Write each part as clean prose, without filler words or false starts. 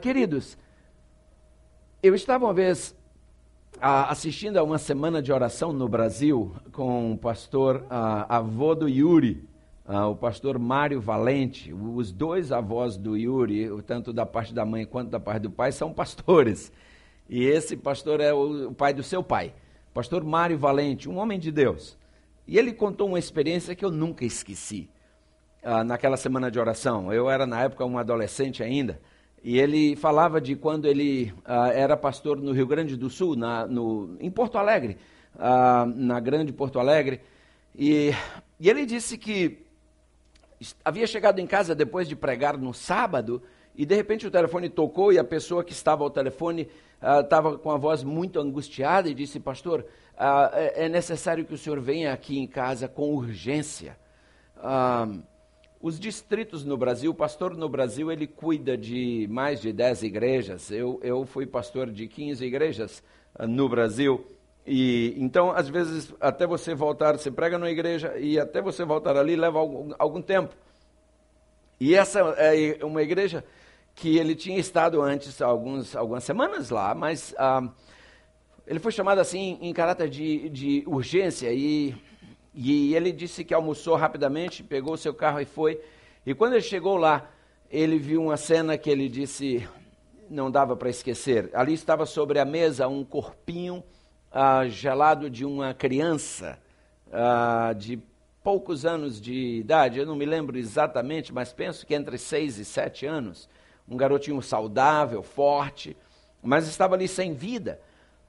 Queridos, eu estava uma vez assistindo a uma semana de oração no Brasil com o pastor avô do Yuri, o pastor Mário Valente. Os dois avós do Yuri, tanto da parte da mãe quanto da parte do pai, são pastores. E esse pastor é o pai do seu pai, pastor Mário Valente, um homem de Deus. E ele contou uma experiência que eu nunca esqueci naquela semana de oração. Eu era na época um adolescente ainda. E ele falava de quando ele era pastor no Rio Grande do Sul, em Porto Alegre, na grande Porto Alegre. E ele disse que havia chegado em casa depois de pregar no sábado, e de repente o telefone tocou e a pessoa que estava ao telefone estava com a voz muito angustiada e disse: pastor, é necessário que o senhor venha aqui em casa com urgência. Os distritos no Brasil, o pastor no Brasil, ele cuida de mais de 10 igrejas. Eu fui pastor de 15 igrejas no Brasil. E então, às vezes, até você voltar, você prega numa igreja e até você voltar ali leva algum tempo. E essa é uma igreja que ele tinha estado antes, algumas semanas lá, mas ele foi chamado assim em caráter de urgência e ele disse que almoçou rapidamente, pegou o seu carro e foi. E quando ele chegou lá, ele viu uma cena que ele disse não dava para esquecer. Ali estava sobre a mesa um corpinho gelado de uma criança de poucos anos de idade. Eu não me lembro exatamente, mas penso que entre 6 e 7 anos. Um garotinho saudável, forte, mas estava ali sem vida.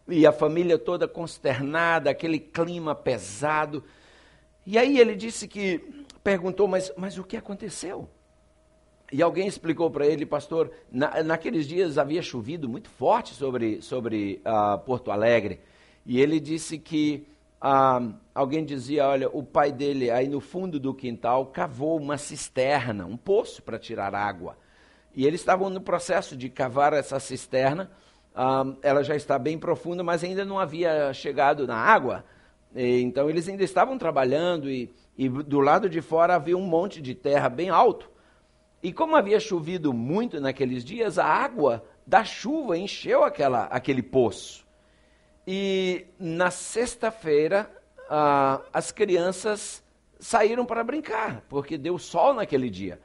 E a família toda consternada, aquele clima pesado. E aí ele disse que, perguntou, mas o que aconteceu? E alguém explicou para ele: pastor, naqueles dias havia chovido muito forte sobre Porto Alegre. E ele disse que alguém dizia: olha, o pai dele aí no fundo do quintal cavou uma cisterna, um poço para tirar água. E eles estavam no processo de cavar essa cisterna. Ela já está bem profunda, mas ainda não havia chegado na água. Então eles ainda estavam trabalhando e do lado de fora havia um monte de terra bem alto. E como havia chovido muito naqueles dias, a água da chuva encheu aquele poço. E na sexta-feira as crianças saíram para brincar, porque deu sol naquele dia.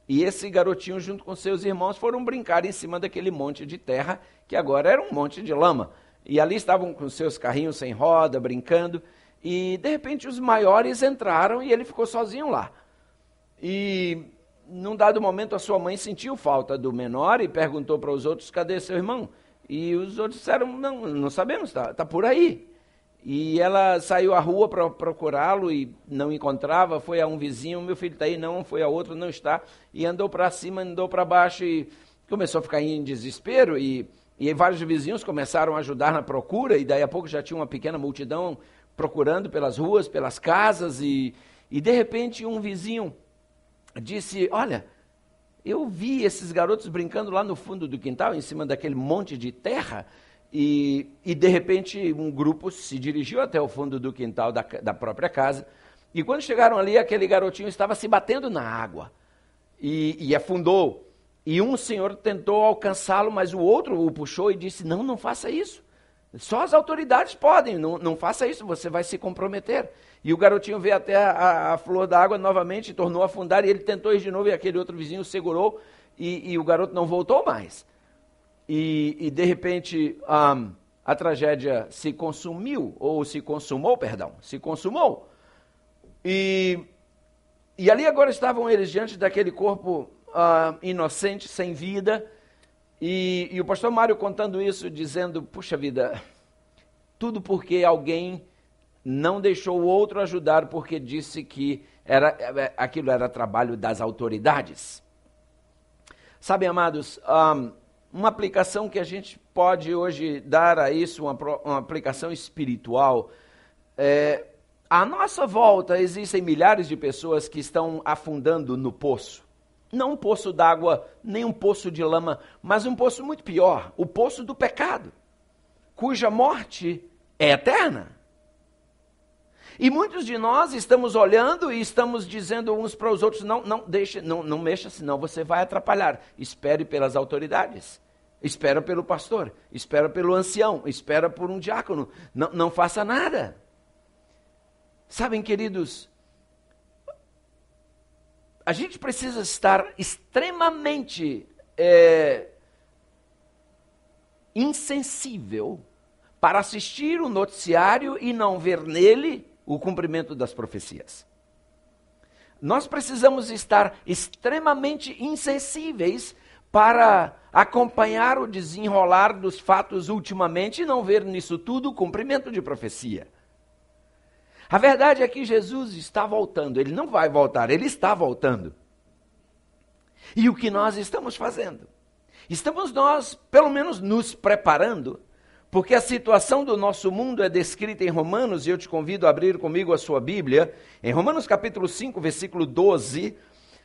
E esse garotinho junto com seus irmãos foram brincar em cima daquele monte de terra, que agora era um monte de lama. E ali estavam com seus carrinhos sem roda, brincando, e de repente os maiores entraram e ele ficou sozinho lá. E num dado momento a sua mãe sentiu falta do menor e perguntou para os outros: cadê seu irmão? E os outros disseram: não sabemos, tá por aí. E ela saiu à rua para procurá-lo e não encontrava, foi a um vizinho: meu filho está aí, não, foi a outro, não está. E andou para cima, andou para baixo e começou a ficar em desespero e vários vizinhos começaram a ajudar na procura, e daí a pouco já tinha uma pequena multidão procurando pelas ruas, pelas casas, e de repente um vizinho disse: olha, eu vi esses garotos brincando lá no fundo do quintal, em cima daquele monte de terra, e de repente um grupo se dirigiu até o fundo do quintal da própria casa, e quando chegaram ali, aquele garotinho estava se batendo na água, e afundou. E um senhor tentou alcançá-lo, mas o outro o puxou e disse: não faça isso. Só as autoridades podem, não faça isso, você vai se comprometer. E o garotinho veio até a flor da água novamente, tornou a afundar, e ele tentou ir de novo, e aquele outro vizinho segurou, e o garoto não voltou mais. E de repente, a tragédia se consumou. E ali agora estavam eles diante daquele corpo inocente, sem vida, e o pastor Mário contando isso, dizendo: puxa vida, tudo porque alguém não deixou o outro ajudar, porque disse que aquilo era trabalho das autoridades. Sabem, amados, uma aplicação que a gente pode hoje dar a isso, uma aplicação espiritual, à nossa volta existem milhares de pessoas que estão afundando no poço. Não um poço d'água, nem um poço de lama, mas um poço muito pior, o poço do pecado, cuja morte é eterna. E muitos de nós estamos olhando e estamos dizendo uns para os outros, não mexa, senão você vai atrapalhar. Espere pelas autoridades, espera pelo pastor, espera pelo ancião, espera por um diácono, não faça nada. Sabem, queridos, a gente precisa estar extremamente insensível para assistir o noticiário e não ver nele o cumprimento das profecias. Nós precisamos estar extremamente insensíveis para acompanhar o desenrolar dos fatos ultimamente e não ver nisso tudo o cumprimento de profecia. A verdade é que Jesus está voltando, ele não vai voltar, ele está voltando. E o que nós estamos fazendo? Estamos nós, pelo menos, nos preparando, porque a situação do nosso mundo é descrita em Romanos, e eu te convido a abrir comigo a sua Bíblia, em Romanos capítulo 5, versículo 12,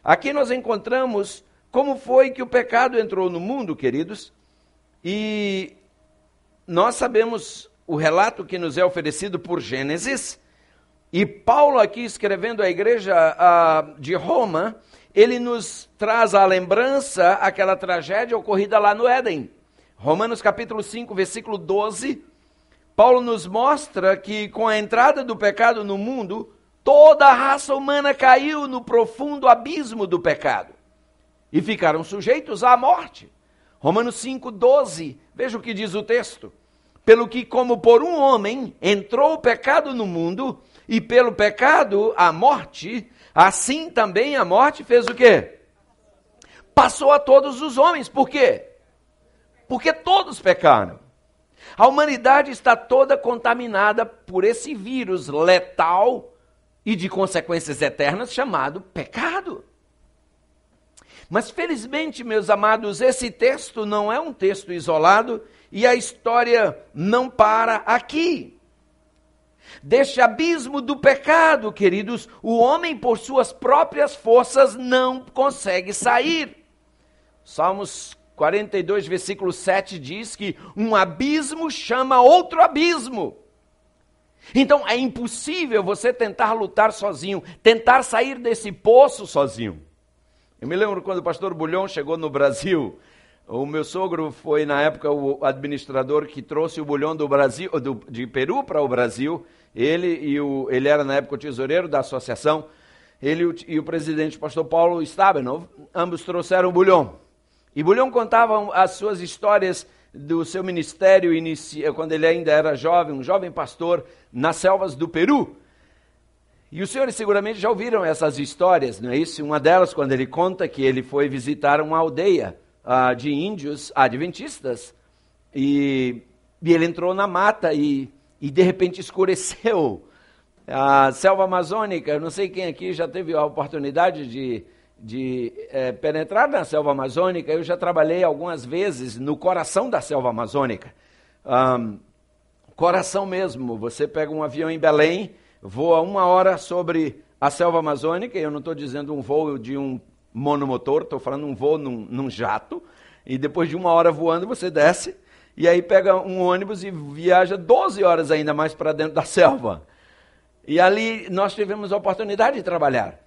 aqui nós encontramos como foi que o pecado entrou no mundo, queridos, e nós sabemos o relato que nos é oferecido por Gênesis, e Paulo aqui escrevendo à igreja de Roma, ele nos traz à lembrança aquela tragédia ocorrida lá no Éden. Romanos capítulo 5, versículo 12, Paulo nos mostra que com a entrada do pecado no mundo, toda a raça humana caiu no profundo abismo do pecado e ficaram sujeitos à morte. Romanos 5, 12, veja o que diz o texto. Pelo que como por um homem entrou o pecado no mundo, e pelo pecado a morte, assim também a morte fez o quê? Passou a todos os homens. Por quê? Porque todos pecaram. A humanidade está toda contaminada por esse vírus letal e de consequências eternas chamado pecado. Mas felizmente, meus amados, esse texto não é um texto isolado e a história não para aqui. Deste abismo do pecado, queridos, o homem por suas próprias forças não consegue sair. Salmos 42, versículo 7 diz que um abismo chama outro abismo. Então é impossível você tentar lutar sozinho, tentar sair desse poço sozinho. Eu me lembro quando o pastor Bulhão chegou no Brasil, o meu sogro foi na época o administrador que trouxe o bulhão do Brasil, de Peru para o Brasil. Ele era na época o tesoureiro da associação, ele e o presidente, o pastor Paulo Stabenov, ambos trouxeram o bulhão. E Bulhão contava as suas histórias do seu ministério quando ele ainda era jovem, um jovem pastor nas selvas do Peru. E os senhores seguramente já ouviram essas histórias, não é isso? Uma delas, quando ele conta que ele foi visitar uma aldeia de índios adventistas, e ele entrou na mata e de repente escureceu. A selva amazônica, eu não sei quem aqui já teve a oportunidade de penetrar na selva amazônica. Eu já trabalhei algumas vezes no coração da selva amazônica. Coração mesmo, você pega um avião em Belém, voa 1 hora sobre a selva amazônica, eu não estou dizendo um voo de um monomotor, estou falando um voo num jato, e depois de 1 hora voando você desce, e aí pega um ônibus e viaja 12 horas ainda mais para dentro da selva. E ali nós tivemos a oportunidade de trabalhar.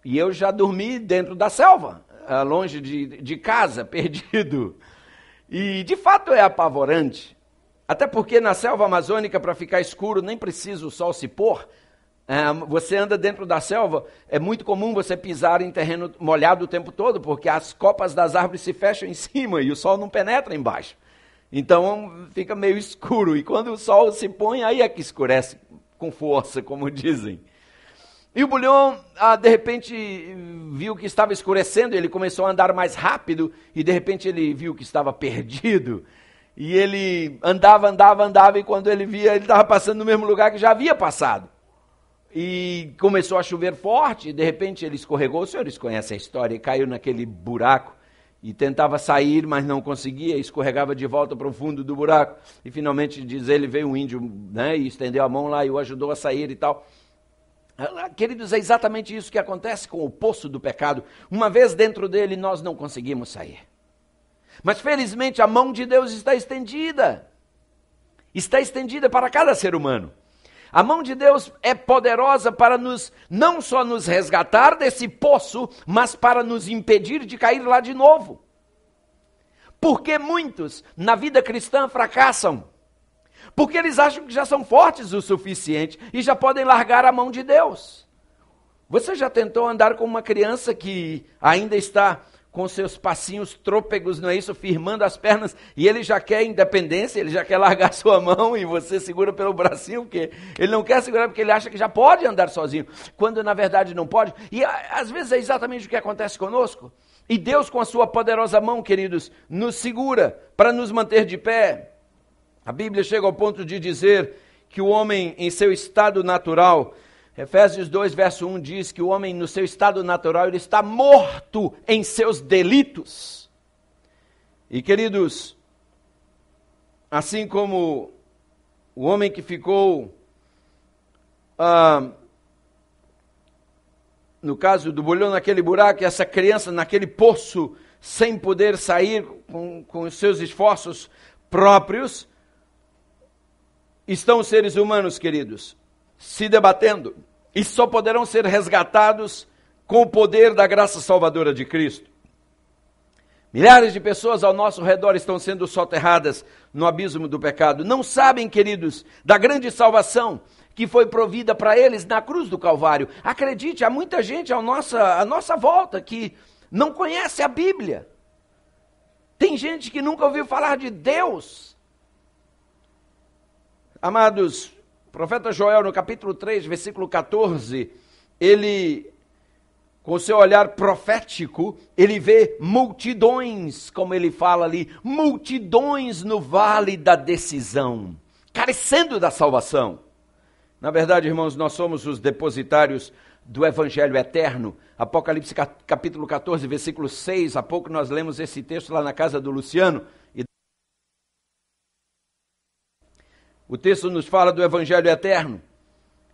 E eu já dormi dentro da selva, longe de casa, perdido. E de fato é apavorante. Até porque na selva amazônica, para ficar escuro, nem precisa o sol se pôr. Você anda dentro da selva, é muito comum você pisar em terreno molhado o tempo todo, porque as copas das árvores se fecham em cima e o sol não penetra embaixo. Então fica meio escuro. E quando o sol se põe, aí é que escurece com força, como dizem. E o Bulhão, de repente, viu que estava escurecendo, ele começou a andar mais rápido, e de repente ele viu que estava perdido. E ele andava, e quando ele via, ele estava passando no mesmo lugar que já havia passado. E começou a chover forte, e de repente ele escorregou, os senhores conhecem a história, e caiu naquele buraco, e tentava sair, mas não conseguia, escorregava de volta para o fundo do buraco. E finalmente, diz ele, veio um índio, né, e estendeu a mão lá e o ajudou a sair e tal. Queridos, é exatamente isso que acontece com o poço do pecado. Uma vez dentro dele, nós não conseguimos sair. Mas felizmente a mão de Deus está estendida. Está estendida para cada ser humano. A mão de Deus é poderosa para não só nos resgatar desse poço, mas para nos impedir de cair lá de novo. Porque muitos na vida cristã fracassam? Porque eles acham que já são fortes o suficiente e já podem largar a mão de Deus. Você já tentou andar com uma criança que ainda está com seus passinhos trôpegos, não é isso? Firmando as pernas, e ele já quer independência, ele já quer largar sua mão e você segura pelo bracinho, porque ele não quer segurar porque ele acha que já pode andar sozinho, quando na verdade não pode. E às vezes é exatamente o que acontece conosco. E Deus, com a sua poderosa mão, queridos, nos segura para nos manter de pé. A Bíblia chega ao ponto de dizer que o homem em seu estado natural, Efésios 2, verso 1 diz que o homem no seu estado natural, ele está morto em seus delitos. E queridos, assim como o homem que ficou, no caso do bolhão naquele buraco, e essa criança naquele poço, sem poder sair com os seus esforços próprios, estão os seres humanos, queridos, se debatendo, e só poderão ser resgatados com o poder da graça salvadora de Cristo. Milhares de pessoas ao nosso redor estão sendo soterradas no abismo do pecado. Não sabem, queridos, da grande salvação que foi provida para eles na cruz do Calvário. Acredite, há muita gente à nossa volta que não conhece a Bíblia. Tem gente que nunca ouviu falar de Deus. Amados, o profeta Joel, no capítulo 3, versículo 14, ele, com seu olhar profético, ele vê multidões, como ele fala ali, multidões no vale da decisão, carecendo da salvação. Na verdade, irmãos, nós somos os depositários do Evangelho eterno. Apocalipse capítulo 14, versículo 6, há pouco nós lemos esse texto lá na casa do Luciano. O texto nos fala do Evangelho eterno,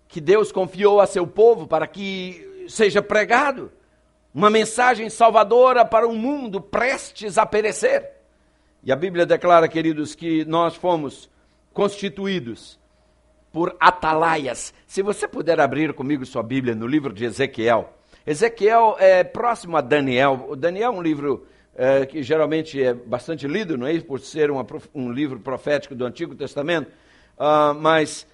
que Deus confiou a seu povo para que seja pregado uma mensagem salvadora para um mundo prestes a perecer. E a Bíblia declara, queridos, que nós fomos constituídos por atalaias. Se você puder abrir comigo sua Bíblia no livro de Ezequiel. Ezequiel é próximo a Daniel. O Daniel é um livro que geralmente é bastante lido, não é isso? Por ser um livro profético do Antigo Testamento. Mas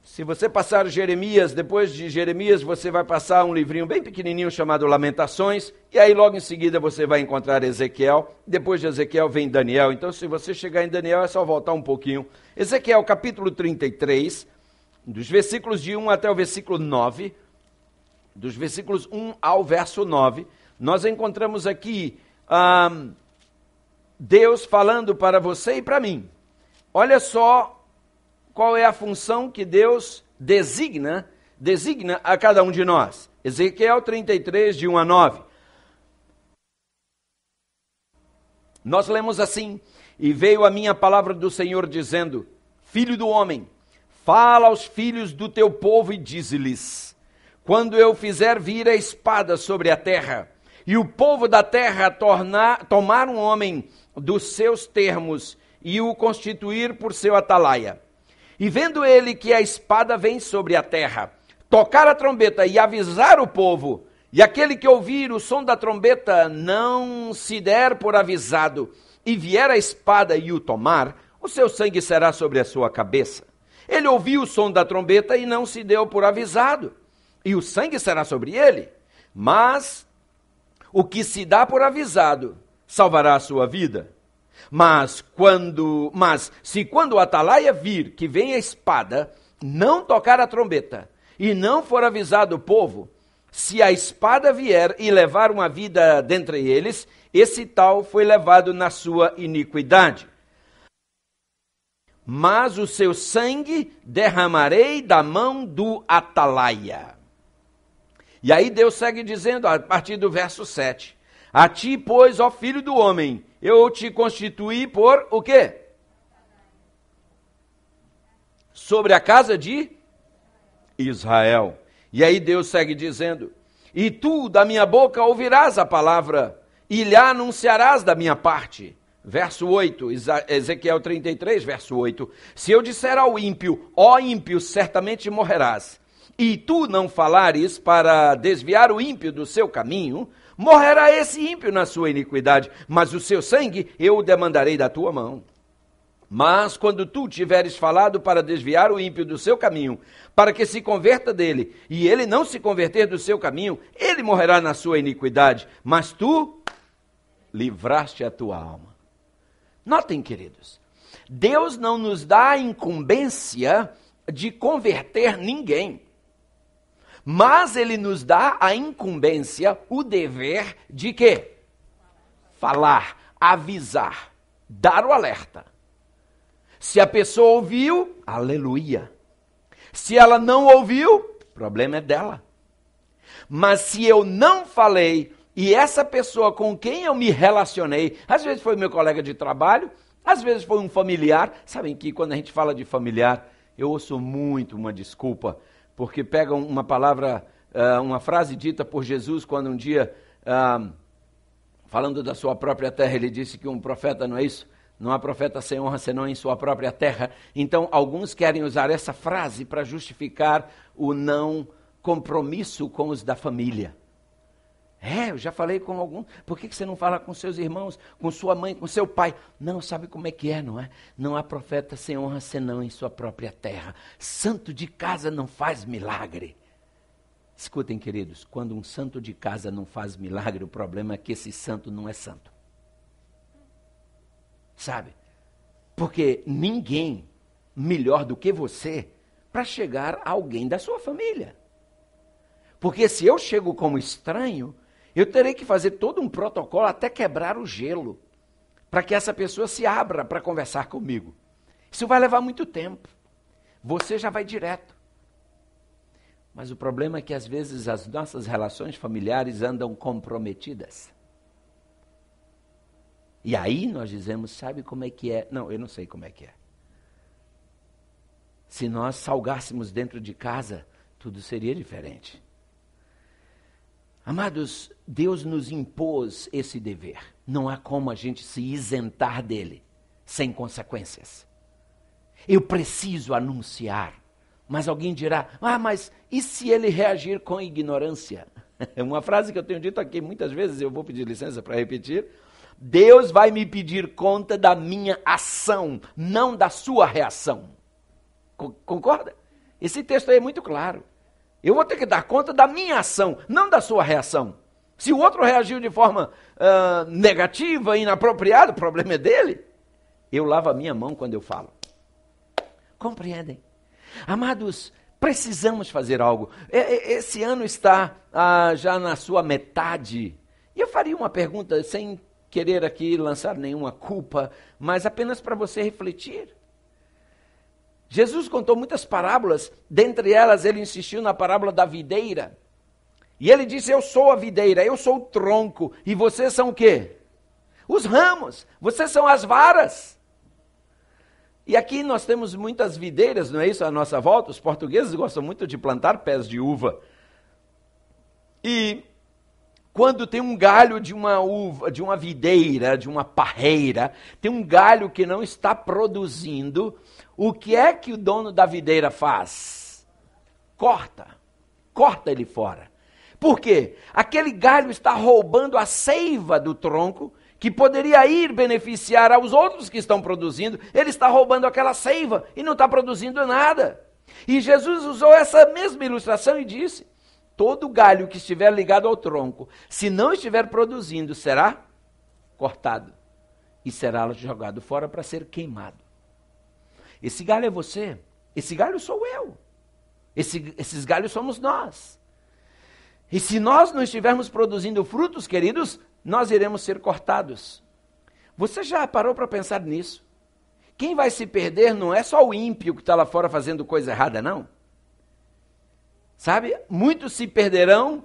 se você passar Jeremias, depois de Jeremias você vai passar um livrinho bem pequenininho chamado Lamentações, e aí logo em seguida você vai encontrar Ezequiel, depois de Ezequiel vem Daniel. Então se você chegar em Daniel é só voltar um pouquinho. Ezequiel capítulo 33, dos versículos de 1 até o versículo 9, dos versículos 1 ao verso 9, nós encontramos aqui Deus falando para você e para mim. Olha só qual é a função que Deus designa a cada um de nós. Ezequiel 33, de 1 a 9. Nós lemos assim: e veio a minha palavra do Senhor dizendo, filho do homem, fala aos filhos do teu povo e dize-lhes, quando eu fizer vir a espada sobre a terra, e o povo da terra tomar um homem dos seus termos e o constituir por seu atalaia, e vendo ele que a espada vem sobre a terra, tocar a trombeta e avisar o povo, e aquele que ouvir o som da trombeta não se der por avisado, e vier a espada e o tomar, o seu sangue será sobre a sua cabeça. Ele ouviu o som da trombeta e não se deu por avisado, e o sangue será sobre ele. Mas o que se dá por avisado salvará a sua vida. Mas se quando o atalaia vir que vem a espada, não tocar a trombeta, e não for avisado o povo, se a espada vier e levar uma vida dentre eles, esse tal foi levado na sua iniquidade. Mas o seu sangue derramarei da mão do atalaia. E aí Deus segue dizendo, a partir do verso 7, a ti, pois, ó filho do homem, eu te constituí por o quê? Sobre a casa de Israel. E aí Deus segue dizendo, e tu da minha boca ouvirás a palavra, e lhe anunciarás da minha parte. verso 8, Ezequiel 33, verso 8. Se eu disser ao ímpio, ó ímpio, certamente morrerás, e tu não falares para desviar o ímpio do seu caminho, morrerá esse ímpio na sua iniquidade, mas o seu sangue eu o demandarei da tua mão. Mas quando tu tiveres falado para desviar o ímpio do seu caminho, para que se converta dele, e ele não se converter do seu caminho, ele morrerá na sua iniquidade, mas tu livraste a tua alma. Notem, queridos, Deus não nos dá a incumbência de converter ninguém, mas Ele nos dá a incumbência, o dever de quê? Falar, avisar, dar o alerta. Se a pessoa ouviu, aleluia. Se ela não ouviu, o problema é dela. Mas se eu não falei, e essa pessoa com quem eu me relacionei, às vezes foi meu colega de trabalho, às vezes foi um familiar. Sabem que quando a gente fala de familiar, eu ouço muito uma desculpa, porque pegam uma palavra, uma frase dita por Jesus, quando um dia, falando da sua própria terra, ele disse que um profeta, não é isso? Não há profeta sem honra senão em sua própria terra. Então, alguns querem usar essa frase para justificar o não compromisso com os da família. Eu já falei com algum. Por que você não fala com seus irmãos, com sua mãe, com seu pai? Não, sabe como é que é, não é? Não há profeta sem honra senão em sua própria terra. Santo de casa não faz milagre. Escutem, queridos, quando um santo de casa não faz milagre, o problema é que esse santo não é santo. Sabe? Porque ninguém melhor do que você para chegar a alguém da sua família. Porque se eu chego como estranho, eu terei que fazer todo um protocolo até quebrar o gelo, para que essa pessoa se abra para conversar comigo. Isso vai levar muito tempo. Você já vai direto. Mas o problema é que às vezes as nossas relações familiares andam comprometidas. E aí nós dizemos, sabe como é que é? Não, eu não sei como é que é. Se nós salgássemos dentro de casa, tudo seria diferente. Amados, Deus nos impôs esse dever. Não há como a gente se isentar dele, sem consequências. Eu preciso anunciar. Mas alguém dirá, mas e se ele reagir com ignorância? É uma frase que eu tenho dito aqui muitas vezes, eu vou pedir licença para repetir. Deus vai me pedir conta da minha ação, não da sua reação. Concorda? Esse texto aí é muito claro. Eu vou ter que dar conta da minha ação, não da sua reação. Se o outro reagiu de forma negativa, inapropriada, o problema é dele. Eu lavo a minha mão quando eu falo. Compreendem? Amados, precisamos fazer algo. Esse ano está já na sua metade. E eu faria uma pergunta sem querer aqui lançar nenhuma culpa, mas apenas para você refletir. Jesus contou muitas parábolas, dentre elas ele insistiu na parábola da videira. E ele disse, eu sou a videira, eu sou o tronco, e vocês são o quê? Os ramos, vocês são as varas. E aqui nós temos muitas videiras, não é isso, à nossa volta? Os portugueses gostam muito de plantar pés de uva. E quando tem um galho de uma uva, de uma videira, de uma parreira, tem um galho que não está produzindo, o que é que o dono da videira faz? Corta ele fora. Por quê? Aquele galho está roubando a seiva do tronco, que poderia ir beneficiar aos outros que estão produzindo, ele está roubando aquela seiva e não está produzindo nada. E Jesus usou essa mesma ilustração e disse, todo galho que estiver ligado ao tronco, se não estiver produzindo, será cortado e será jogado fora para ser queimado. Esse galho é você, esse galho sou eu, esses galhos somos nós. E se nós não estivermos produzindo frutos, queridos, nós iremos ser cortados. Você já parou para pensar nisso? Quem vai se perder não é só o ímpio que está lá fora fazendo coisa errada, não. Sabe, muitos se perderão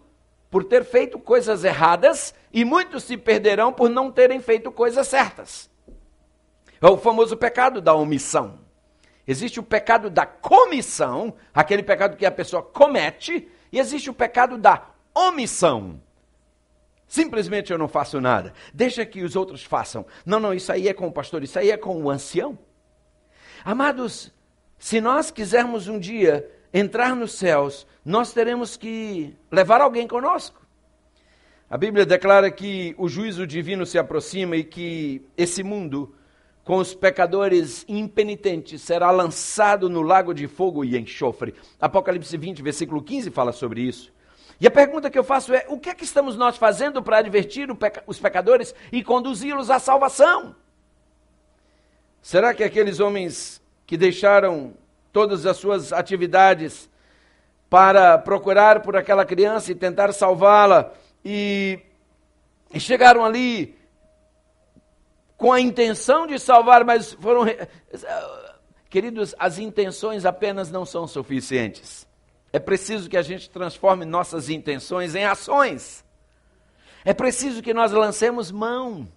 por ter feito coisas erradas e muitos se perderão por não terem feito coisas certas. É o famoso pecado da omissão. Existe o pecado da comissão, aquele pecado que a pessoa comete, e existe o pecado da omissão. Simplesmente eu não faço nada. Deixa que os outros façam. Não, isso aí é com o pastor, isso aí é com o ancião. Amados, se nós quisermos um dia entrar nos céus, nós teremos que levar alguém conosco. A Bíblia declara que o juízo divino se aproxima e que esse mundo, com os pecadores impenitentes, será lançado no lago de fogo e enxofre. Apocalipse 20, versículo 15 fala sobre isso. E a pergunta que eu faço é, o que é que estamos nós fazendo para advertir os pecadores e conduzi-los à salvação? Será que aqueles homens que deixaram todas as suas atividades para procurar por aquela criança e tentar salvá-la e chegaram ali com a intenção de salvar, mas foram... Queridos, as intenções apenas não são suficientes. É preciso que a gente transforme nossas intenções em ações. É preciso que nós lancemos mão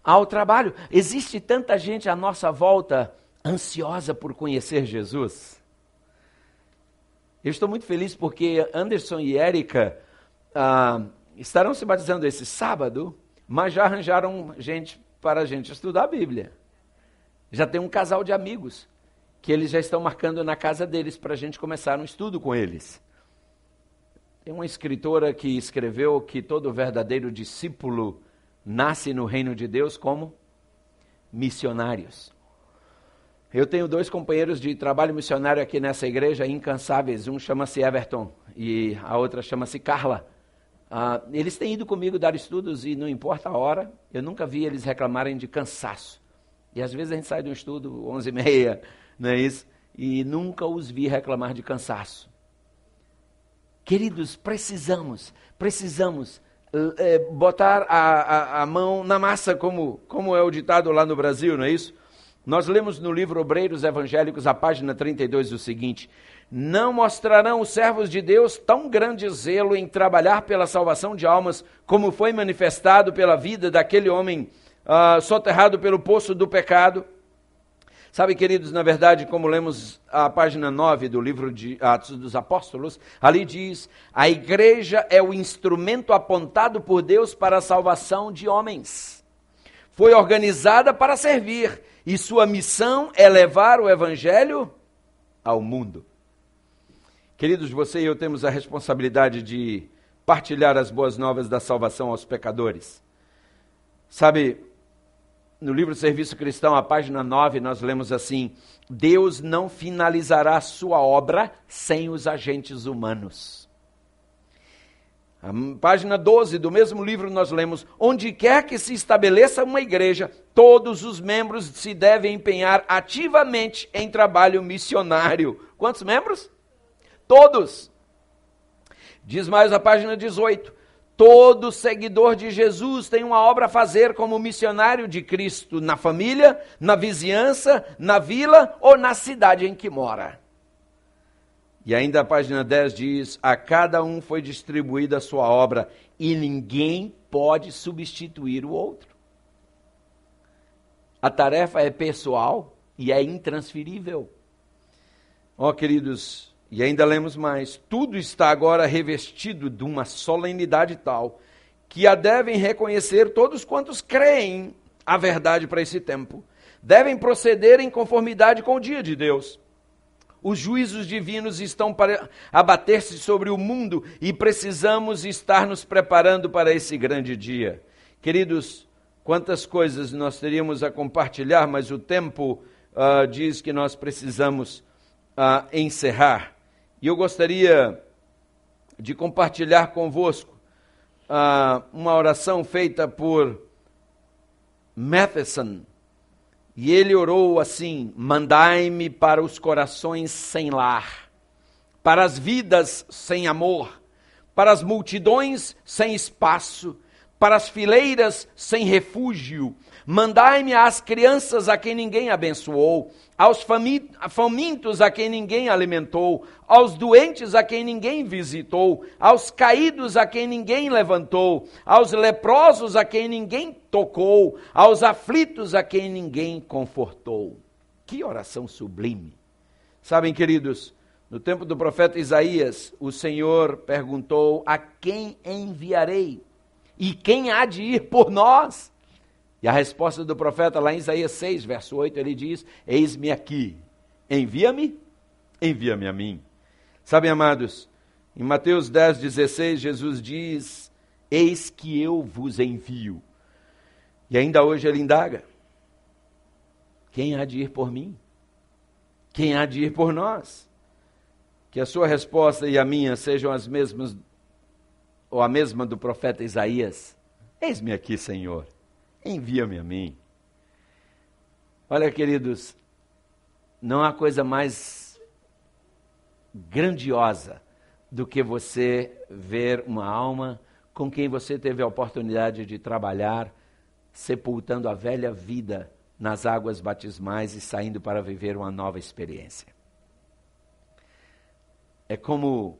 ao trabalho. Existe tanta gente à nossa volta ansiosa por conhecer Jesus. Eu estou muito feliz porque Anderson e Érica estarão se batizando esse sábado, mas já arranjaram gente para a gente estudar a Bíblia. Já tem um casal de amigos que eles já estão marcando na casa deles para a gente começar um estudo com eles. Tem uma escritora que escreveu que todo verdadeiro discípulo nasce no reino de Deus como missionários. Eu tenho 2 companheiros de trabalho missionário aqui nessa igreja, incansáveis. Um chama-se Everton e a outra chama-se Carla. Eles têm ido comigo dar estudos e não importa a hora, eu nunca vi eles reclamarem de cansaço. E às vezes a gente sai de um estudo 11h30, não é isso? E nunca os vi reclamar de cansaço. Queridos, precisamos botar a mão na massa, como é o ditado lá no Brasil, não é isso? Nós lemos no livro Obreiros Evangélicos, a página 32, o seguinte: não mostrarão os servos de Deus tão grande zelo em trabalhar pela salvação de almas, como foi manifestado pela vida daquele homem soterrado pelo poço do pecado. Sabe, queridos, na verdade, como lemos a página 9 do livro de Atos dos Apóstolos, ali diz, a igreja é o instrumento apontado por Deus para a salvação de homens. Foi organizada para servir, e sua missão é levar o evangelho ao mundo. Queridos, você e eu temos a responsabilidade de partilhar as boas novas da salvação aos pecadores. Sabe, no livro Serviço Cristão, a página 9, nós lemos assim, Deus não finalizará sua obra sem os agentes humanos. A página 12 do mesmo livro nós lemos, onde quer que se estabeleça uma igreja, todos os membros se devem empenhar ativamente em trabalho missionário. Quantos membros? Todos. Diz mais a página 18, todo seguidor de Jesus tem uma obra a fazer como missionário de Cristo na família, na vizinhança, na vila ou na cidade em que mora. E ainda a página 10 diz, a cada um foi distribuída a sua obra e ninguém pode substituir o outro. A tarefa é pessoal e é intransferível. Ó, queridos, e ainda lemos mais, tudo está agora revestido de uma solenidade tal, que a devem reconhecer todos quantos creem a verdade para esse tempo. Devem proceder em conformidade com o dia de Deus. Os juízos divinos estão para abater-se sobre o mundo e precisamos estar nos preparando para esse grande dia. Queridos, quantas coisas nós teríamos a compartilhar, mas o tempo diz que nós precisamos encerrar. E eu gostaria de compartilhar convosco uma oração feita por Matheson. E ele orou assim, mandai-me para os corações sem lar, para as vidas sem amor, para as multidões sem espaço, para as fileiras sem refúgio. Mandai-me às crianças a quem ninguém abençoou, aos famintos a quem ninguém alimentou, aos doentes a quem ninguém visitou, aos caídos a quem ninguém levantou, aos leprosos a quem ninguém tocou, aos aflitos a quem ninguém confortou. Que oração sublime! Sabem, queridos, no tempo do profeta Isaías, o Senhor perguntou, a quem enviarei? E quem há de ir por nós? E a resposta do profeta lá em Isaías 6, verso 8, ele diz, eis-me aqui, envia-me, envia-me a mim. Sabem, amados, em Mateus 10, 16, Jesus diz, eis que eu vos envio. E ainda hoje ele indaga, quem há de ir por mim? Quem há de ir por nós? Que a sua resposta e a minha sejam as mesmas, ou a mesma do profeta Isaías. Eis-me aqui, Senhor, envia-me a mim. Olha, queridos, não há coisa mais grandiosa do que você ver uma alma com quem você teve a oportunidade de trabalhar, sepultando a velha vida nas águas batismais e saindo para viver uma nova experiência. É como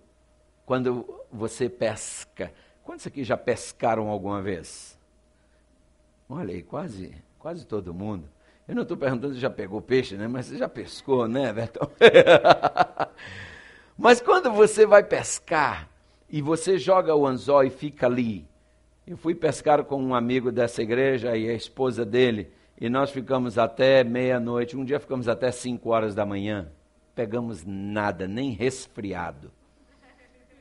quando você pesca. Quantos aqui já pescaram alguma vez? Olha aí, quase todo mundo. Eu não estou perguntando se já pegou peixe, né? Mas você já pescou, né, Bertão? Mas quando você vai pescar e você joga o anzol e fica ali. Eu fui pescar com um amigo dessa igreja e a esposa dele, e nós ficamos até meia-noite, um dia ficamos até 5 horas da manhã, pegamos nada, nem resfriado,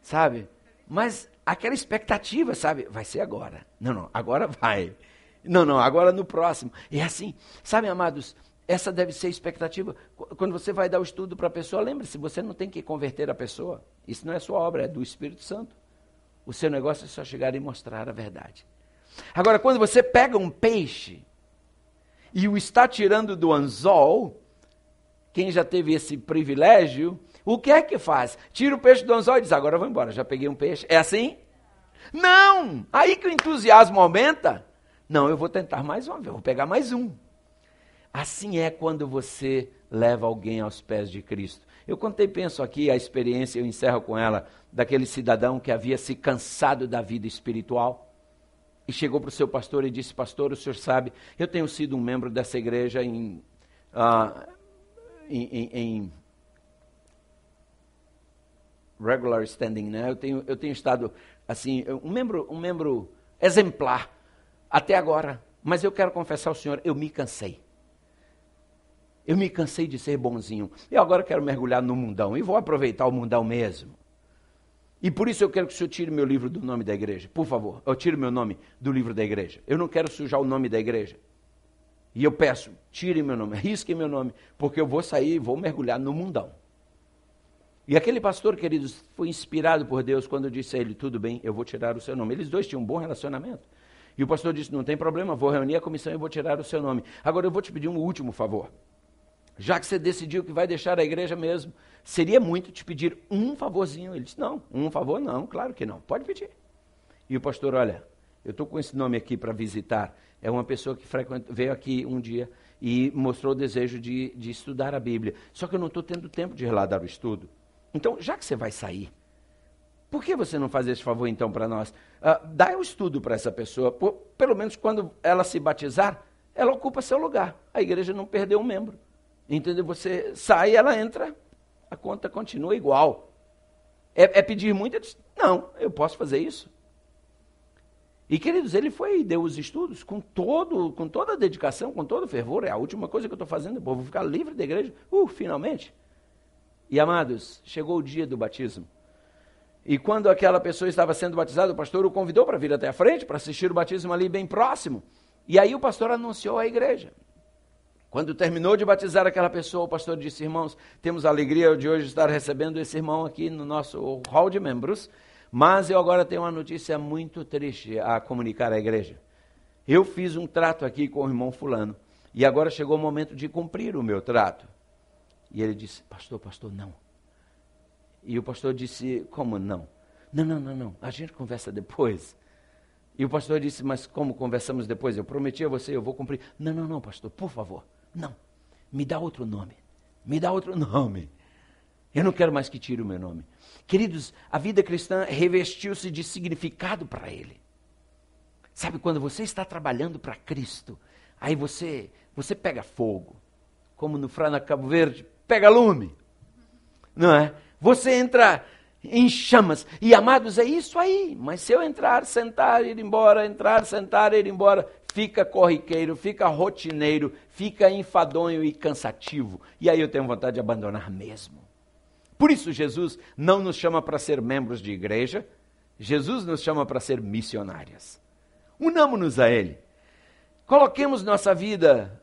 sabe? Mas aquela expectativa, sabe? Vai ser agora. Não, agora vai. Não, agora no próximo. É assim, sabe, amados, essa deve ser a expectativa. Quando você vai dar o estudo para a pessoa, lembre-se, você não tem que converter a pessoa. Isso não é sua obra, é do Espírito Santo. O seu negócio é só chegar e mostrar a verdade. Agora, quando você pega um peixe e o está tirando do anzol, quem já teve esse privilégio, o que é que faz? Tira o peixe do anzol e diz, agora eu vou embora, já peguei um peixe. É assim? Não! Aí que o entusiasmo aumenta. Não, eu vou tentar mais uma vez, vou pegar mais um. Assim é quando você leva alguém aos pés de Cristo. Eu penso aqui a experiência, eu encerro com ela, daquele cidadão que havia se cansado da vida espiritual e chegou para o seu pastor e disse, pastor, o senhor sabe, eu tenho sido um membro dessa igreja em regular standing, né? Eu tenho estado assim, um membro exemplar até agora, mas eu quero confessar ao senhor, eu me cansei. Eu me cansei de ser bonzinho. Eu agora quero mergulhar no mundão e vou aproveitar o mundão mesmo. E por isso eu quero que o senhor tire meu livro do nome da igreja. Por favor, eu tiro meu nome do livro da igreja. Eu não quero sujar o nome da igreja. E eu peço, tire meu nome, risque meu nome, porque eu vou sair e vou mergulhar no mundão. E aquele pastor, queridos, foi inspirado por Deus quando disse a ele, tudo bem, eu vou tirar o seu nome. Eles dois tinham um bom relacionamento. E o pastor disse, não tem problema, vou reunir a comissão e vou tirar o seu nome. Agora eu vou te pedir um último favor. Já que você decidiu que vai deixar a igreja mesmo, seria muito te pedir um favorzinho. Ele disse, não, um favor não, claro que não, pode pedir. E o pastor, olha, eu estou com esse nome aqui para visitar, é uma pessoa que veio aqui um dia e mostrou o desejo de estudar a Bíblia, só que eu não estou tendo tempo de lá dar o estudo. Então, já que você vai sair, por que você não faz esse favor então para nós? Dá o estudo para essa pessoa, pelo menos quando ela se batizar, ela ocupa seu lugar, a igreja não perdeu um membro. Entendeu? Você sai, ela entra, a conta continua igual. É pedir muito? Eu disse, não, eu posso fazer isso. E, queridos, ele foi e deu os estudos com toda a dedicação, com todo o fervor. É a última coisa que eu estou fazendo, vou ficar livre da igreja. Finalmente. E, amados, chegou o dia do batismo. E quando aquela pessoa estava sendo batizada, o pastor o convidou para vir até a frente, para assistir o batismo ali bem próximo. E aí o pastor anunciou à igreja. Quando terminou de batizar aquela pessoa, o pastor disse, irmãos, temos a alegria de hoje estar recebendo esse irmão aqui no nosso hall de membros, mas eu agora tenho uma notícia muito triste a comunicar à igreja. Eu fiz um trato aqui com o irmão fulano, e agora chegou o momento de cumprir o meu trato. E ele disse, pastor, não. E o pastor disse, como não? Não, a gente conversa depois. E o pastor disse, mas como conversamos depois? Eu prometi a você, eu vou cumprir. Não, pastor, por favor. Não, me dá outro nome. Eu não quero mais que tire o meu nome. Queridos, a vida cristã revestiu-se de significado para ele. Sabe, quando você está trabalhando para Cristo, aí você pega fogo. Como no Frana Cabo Verde, pega lume. Não é? Você entra em chamas. E amados, é isso aí. Mas se eu entrar, sentar, ir embora, entrar, sentar, ir embora, fica corriqueiro, fica rotineiro, fica enfadonho e cansativo. E aí eu tenho vontade de abandonar mesmo. Por isso Jesus não nos chama para ser membros de igreja, Jesus nos chama para ser missionários. Unamo-nos a Ele. Coloquemos nossa vida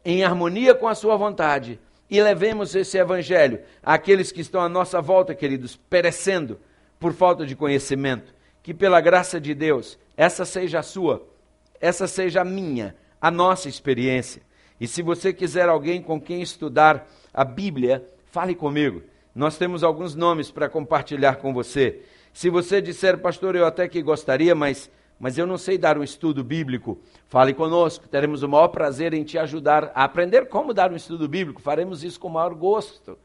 em harmonia com a sua vontade e levemos esse evangelho àqueles que estão à nossa volta, queridos, perecendo por falta de conhecimento. Que pela graça de Deus, essa seja a sua, essa seja a minha, a nossa experiência. E se você quiser alguém com quem estudar a Bíblia, fale comigo. Nós temos alguns nomes para compartilhar com você. Se você disser, pastor, eu até que gostaria, mas eu não sei dar um estudo bíblico, fale conosco, teremos o maior prazer em te ajudar a aprender como dar um estudo bíblico, faremos isso com o maior gosto,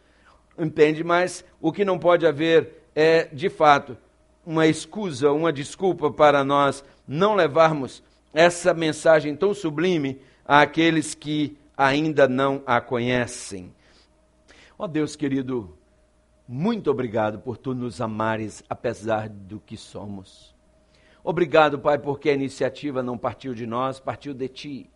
entende? Mas o que não pode haver é, de fato, uma escusa, uma desculpa para nós não levarmos essa mensagem tão sublime àqueles que ainda não a conhecem. Ó Deus querido, muito obrigado por tu nos amares apesar do que somos. Obrigado, Pai, porque a iniciativa não partiu de nós, partiu de Ti.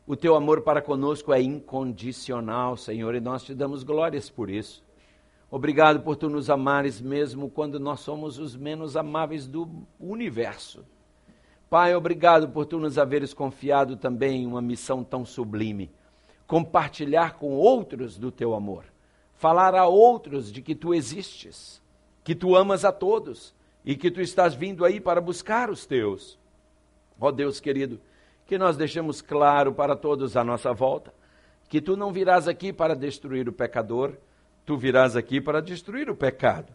O Teu amor para conosco é incondicional, Senhor, e nós Te damos glórias por isso. Obrigado por Tu nos amares mesmo quando nós somos os menos amáveis do universo. Pai, obrigado por Tu nos haveres confiado também uma missão tão sublime. Compartilhar com outros do Teu amor. Falar a outros de que Tu existes, que Tu amas a todos. E que Tu estás vindo aí para buscar os Teus. Ó Deus querido, que nós deixemos claro para todos à nossa volta, que Tu não virás aqui para destruir o pecador, Tu virás aqui para destruir o pecado.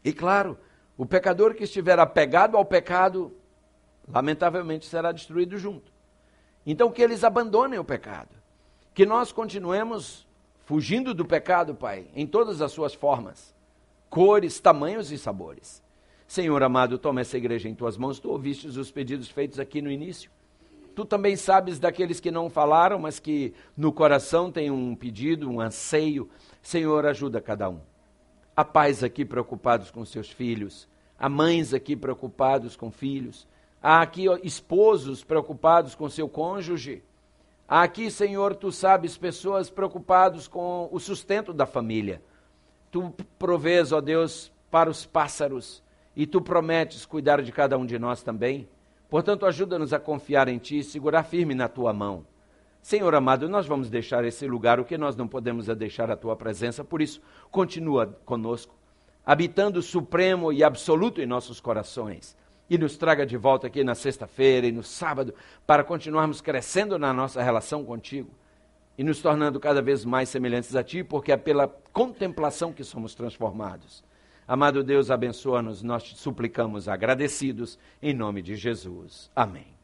E claro, o pecador que estiver apegado ao pecado, lamentavelmente será destruído junto. Então que eles abandonem o pecado, que nós continuemos fugindo do pecado, Pai, em todas as suas formas, cores, tamanhos e sabores. Senhor amado, toma essa igreja em Tuas mãos. Tu ouvistes os pedidos feitos aqui no início. Tu também sabes daqueles que não falaram, mas que no coração tem um pedido, um anseio. Senhor, ajuda cada um. Há pais aqui preocupados com seus filhos. Há mães aqui preocupados com filhos. Há aqui esposos preocupados com seu cônjuge. Há aqui, Senhor, Tu sabes, pessoas preocupadas com o sustento da família. Tu provês, ó Deus, para os pássaros. E Tu prometes cuidar de cada um de nós também. Portanto, ajuda-nos a confiar em Ti e segurar firme na Tua mão. Senhor amado, nós vamos deixar esse lugar, o que nós não podemos é deixar a Tua presença. Por isso, continua conosco, habitando supremo e absoluto em nossos corações. E nos traga de volta aqui na sexta-feira e no sábado, para continuarmos crescendo na nossa relação contigo. E nos tornando cada vez mais semelhantes a Ti, porque é pela contemplação que somos transformados. Amado Deus, abençoa-nos, nós te suplicamos agradecidos, em nome de Jesus. Amém.